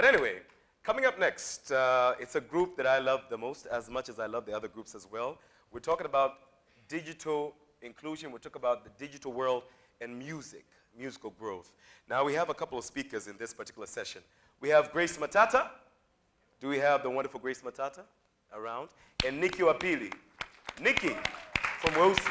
But anyway, coming up next, it's a group that I love the most, as much as I love the other groups as well. We're talking about digital inclusion. We're talking about the digital world and musical growth. Now, we have a couple of speakers in this particular session. We have Grace Matata. Do we have the wonderful Grace Matata around? And Nikki Wapili. Nikki from Wosi.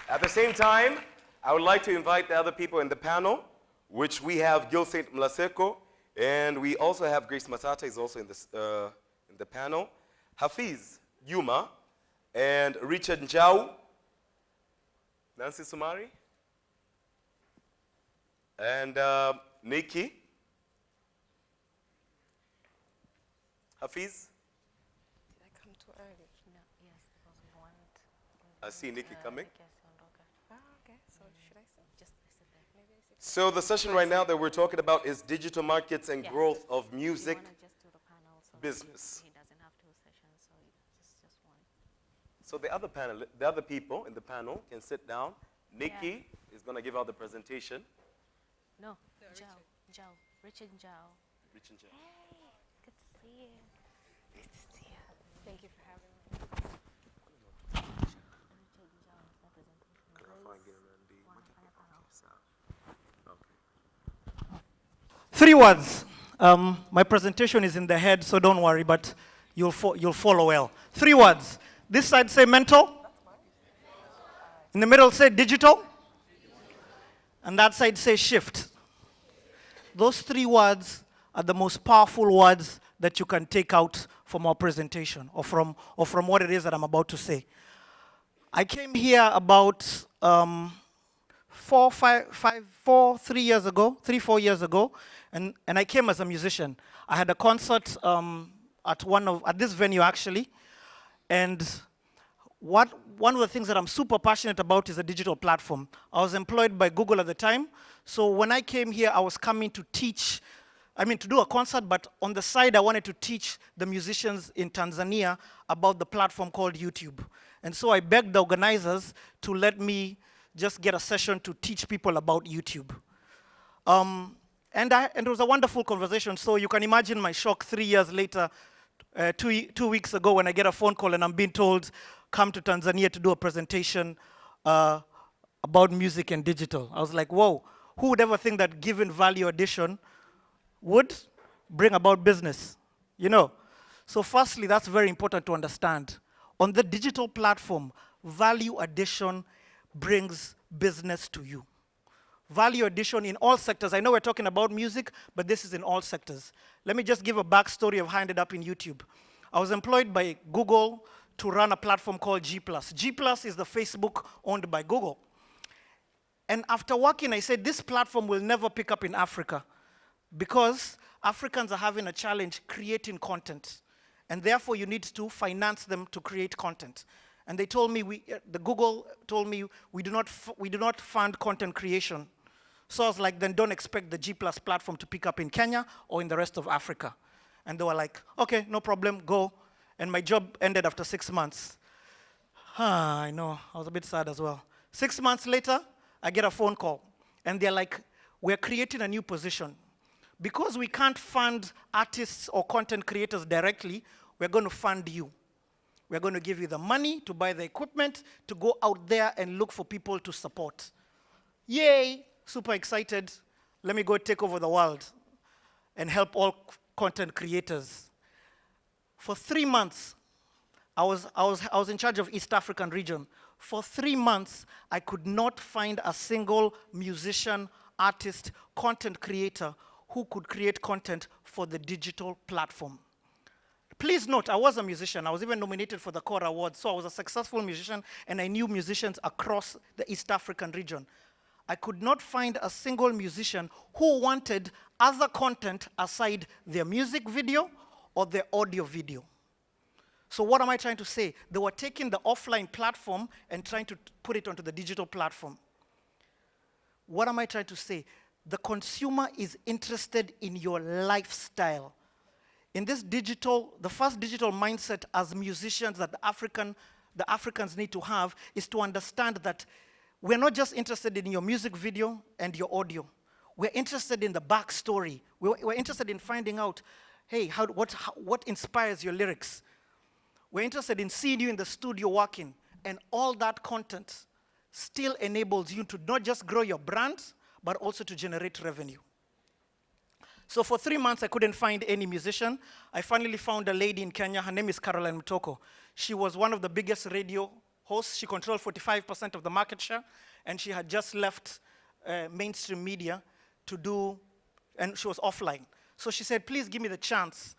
At the same time, I would like to invite the other people in the panel, which we have Gil St. Mlaseko, and we also have Grace Matata is also in the panel. Hafiz Yuma, and Richard Njau, Nancy Sumari, and Nikki. Hafiz? Did I come too early? No, yes, because we want. I see Nikki coming. Oh, okay. So should I sit? Just sit there. Maybe I sit. So the session right now that we're talking about is digital markets and growth of music You want to just do the panel so business. he doesn't have two sessions, so just one. So the other people in the panel can sit down. Nikki is going to give out the presentation. No, Njau. Richard Njau. Richard Njau. Hey, good to see you. Good to see you. Thank you for having me. Richard Njau, representation. Three words. My presentation is in the head, so don't worry, but you'll follow well. Three words. This side say mental. In the middle say digital. And that side say shift. Those three words are the most powerful words that you can take out from our presentation or from what it is that I'm about to say. I came here about 3 years ago, 3-4 years ago, and I came as a musician. I had a concert at this venue actually, and one of the things that I'm super passionate about is a digital platform. I was employed by Google at the time, so when I came here, I was coming to to do a concert, but on the side, I wanted to teach the musicians in Tanzania about the platform called YouTube. And so I begged the organizers to let me just get a session to teach people about YouTube. And it was a wonderful conversation, so you can imagine my shock 3 years later, 2 weeks ago when I get a phone call and I'm being told, come to Tanzania to do a presentation about music and digital. I was like, whoa, who would ever think that given value addition would bring about business, you know? So firstly, that's very important to understand. On the digital platform, value addition brings business to you. Value addition in all sectors. I know we're talking about music, but this is in all sectors. Let me just give a backstory of how I ended up in YouTube. I was employed by Google to run a platform called G+. G+ is the Facebook owned by Google. And after working, I said, this platform will never pick up in Africa because Africans are having a challenge creating content. And therefore, you need to finance them to create content. And they told me, the Google told me, we do not fund content creation. So I was like, then don't expect the G+ platform to pick up in Kenya or in the rest of Africa. And they were like, okay, no problem, go. And my job ended after 6 months. I know, I was a bit sad as well. 6 months later, I get a phone call. And they're like, we're creating a new position. Because we can't fund artists or content creators directly, we're going to fund you. We're going to give you the money to buy the equipment, to go out there and look for people to support. Yay, super excited. Let me go take over the world and help all content creators. For 3 months, I was in charge of East African region. For 3 months, I could not find a single musician, artist, content creator who could create content for the digital platform. Please note, I was a musician. I was even nominated for the Kora Award, so I was a successful musician, and I knew musicians across the East African region. I could not find a single musician who wanted other content aside their music video or their audio video. So what am I trying to say? They were taking the offline platform and trying to put it onto the digital platform. What am I trying to say? The consumer is interested in your lifestyle. In this the first digital mindset as musicians that the Africans need to have is to understand that we're not just interested in your music video and your audio. We're interested in the backstory. We're interested in finding out, hey, what inspires your lyrics? We're interested in seeing you in the studio working. And all that content still enables you to not just grow your brand, but also to generate revenue. So for 3 months, I couldn't find any musician. I finally found a lady in Kenya. Her name is Caroline Mtoko. She was one of the biggest radio hosts. She controlled 45% of the market share, and she had just left mainstream media to do, and she was offline. So she said, please give me the chance.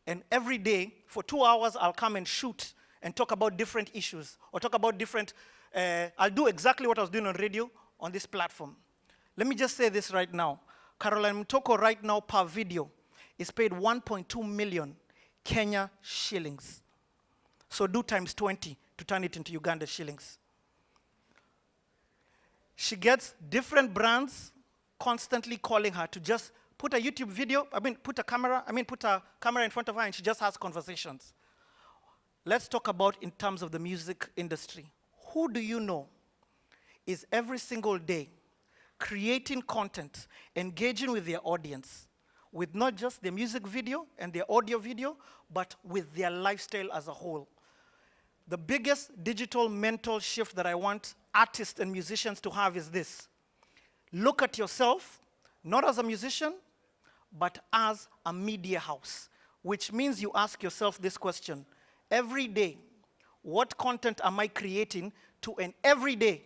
And every day, for 2 hours, I'll come and shoot and talk about different issues, or talk about different, I'll do exactly what I was doing on radio on this platform. Let me just say this right now. Caroline Mtoko right now per video is paid 1.2 million Kenya shillings. So do times 20 to turn it into Uganda shillings. She gets different brands constantly calling her to just put a YouTube video, put a camera in front of her, and she just has conversations. Let's talk about in terms of the music industry. Who do you know is every single day creating content, engaging with their audience, with not just their music video and their audio video, but with their lifestyle as a whole? The biggest digital mental shift that I want artists and musicians to have is this. Look at yourself, not as a musician, but as a media house, which means you ask yourself this question. Every day, what content am I creating every day,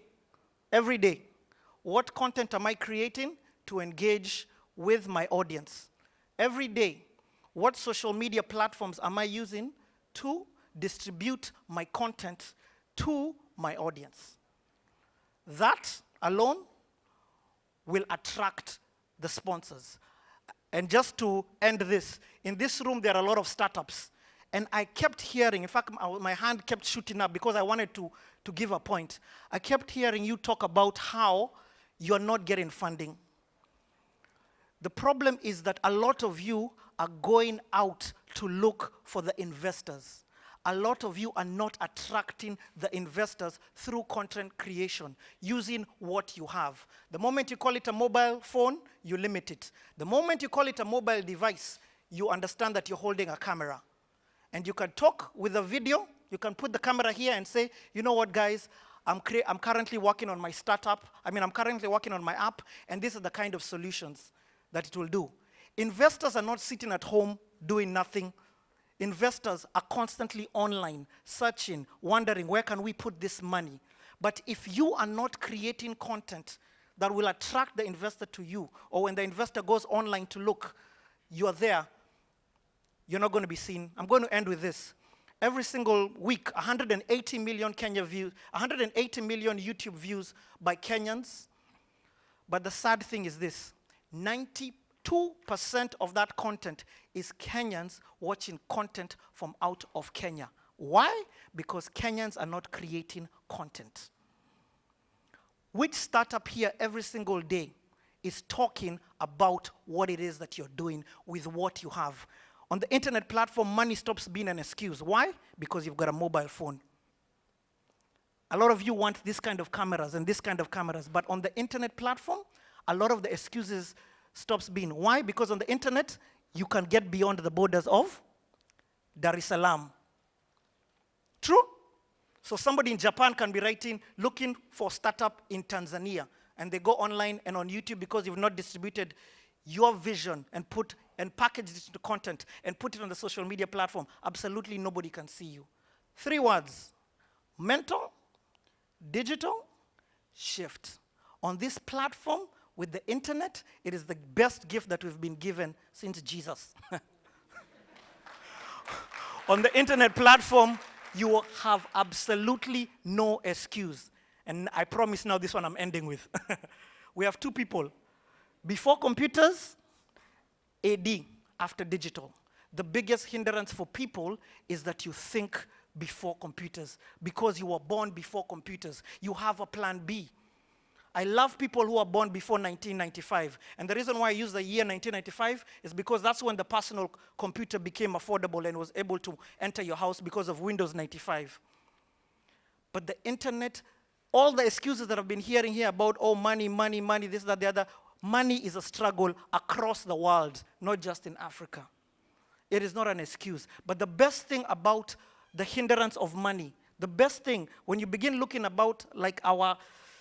what content am I creating to engage with my audience? Every day, what social media platforms am I using to distribute my content to my audience? That alone will attract the sponsors. And just to end this, in this room there are a lot of startups. And I kept hearing, in fact, my hand kept shooting up because I wanted to give a point. I kept hearing you talk about how you're not getting funding. The problem is that a lot of you are going out to look for the investors. A lot of you are not attracting the investors through content creation, using what you have. The moment you call it a mobile phone, you limit it. The moment you call it a mobile device, you understand that you're holding a camera. And you can talk with a video. You can put the camera here and say, you know what, guys, I'm currently working on my startup. I'm currently working on my app, and these are the kind of solutions that it will do. Investors are not sitting at home doing nothing. Investors are constantly online, searching, wondering, where can we put this money? But if you are not creating content that will attract the investor to you, or when the investor goes online to look, you're there, you're not going to be seen. I'm going to end with this. Every single week, 180 million Kenya views, 180 million YouTube views by Kenyans. But the sad thing is this, 92% of that content is Kenyans watching content from out of Kenya. Why? Because Kenyans are not creating content. Which startup here every single day is talking about what it is that you're doing with what you have? On the internet platform, money stops being an excuse. Why? Because you've got a mobile phone. A lot of you want this kind of cameras and this kind of cameras, but on the internet platform, a lot of the excuses stops being. Why? Because on the internet, you can get beyond the borders of Dar es Salaam. True? So somebody in Japan can be looking for startup in Tanzania, and they go online and on YouTube because you've not distributed your vision and packaged it into content and put it on the social media platform. Absolutely nobody can see you. 3 words: mental, digital, shift. On this platform, with the internet, it is the best gift that we've been given since Jesus. On the internet platform, you have absolutely no excuse. And I promise now this one I'm ending with. We have 2 people. Before computers, AD, after digital. The biggest hindrance for people is that you think before computers. Because you were born before computers, you have a plan B. I love people who are born before 1995. And the reason why I use the year 1995 is because that's when the personal computer became affordable and was able to enter your house because of Windows 95. But the internet, all the excuses that I've been hearing here about, oh, money, money, money, this, that, the other, Money is a struggle across the world, not just in Africa. It is not an excuse. But the best thing about the hindrance of money, the best thing, when you begin looking about like our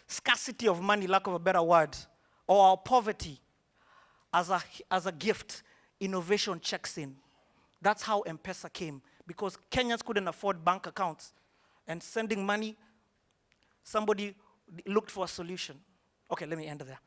scarcity of money, lack of a better word, or our poverty as a gift, innovation checks in. That's how M-Pesa came, because Kenyans couldn't afford bank accounts. And sending money, somebody looked for a solution. Okay, let me end there.